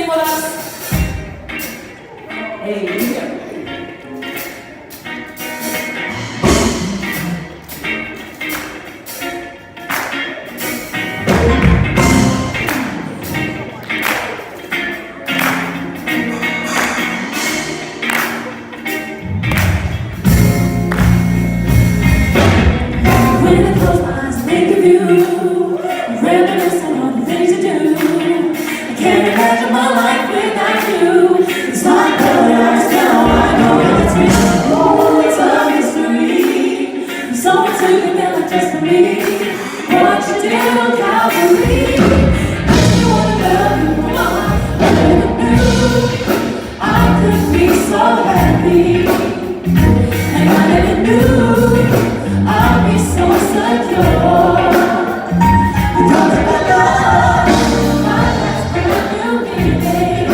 sing with us? Hey, yeah. When I close my eyes and think of you, reminiscing on the things you do. I can't imagine my life without you. It's not paradise now, I know it's me. Oh, it's a mystery. There's someone sleeping there like just for me. What you did on Calvary makes me wanna love you more. I never knew I could be so happy, and I never knew I'd be so secure. Because of the love, my last breath will be made.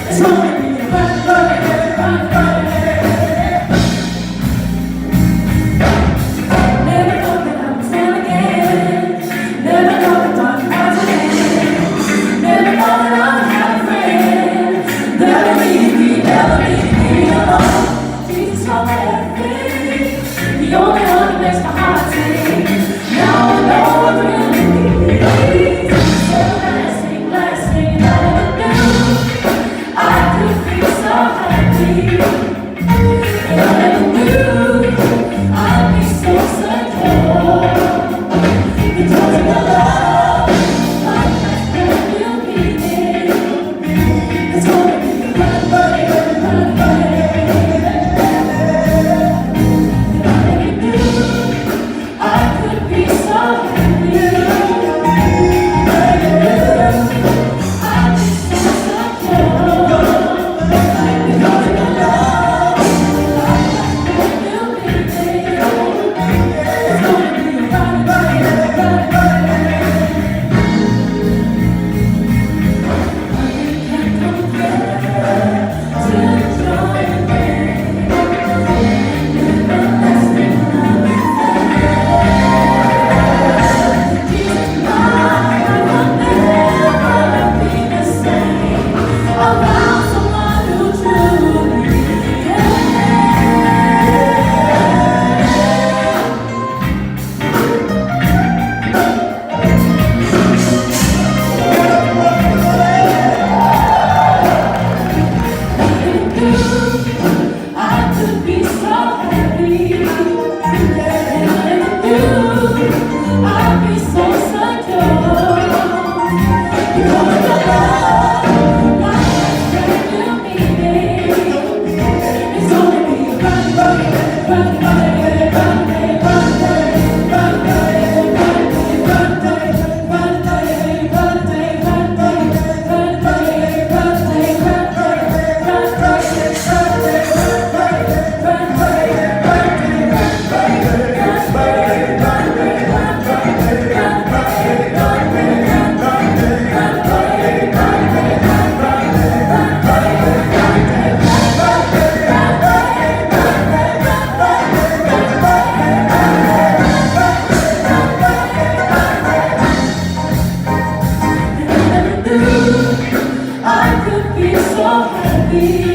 It's gonna be a fun birthday, fun birthday. Never thought that I was fun again. Never thought that dark clouds would end. Never thought that I would have a friend. Never leave me alone. Jesus, you're my everything. The only one who makes my heart sing. Now I know what really means. So lasting, lasting, I never knew I could be so happy, and I never knew I'd be so secure. Because of the love, my best friend will be there. It's gonna be a fun birthday, fun birthday. I could be so happy, I'd be so secure. Because of the love, will be there. It's gonna be a fun birthday, fun birthday. I can't compare to the joy and pain, everlasting love and Jesus, my life will never be the same. I found someone who truly cares. I could be so happy, and I never knew I'd be so secure. Because of the love, my best friend will be there. It's gonna be a fun birthday, fun birthday, fun day, fun day, fun day, fun day, fun day, fun day, fun day, fun day, fun day, fun day, fun day, fun day, fun day, I could be so happy.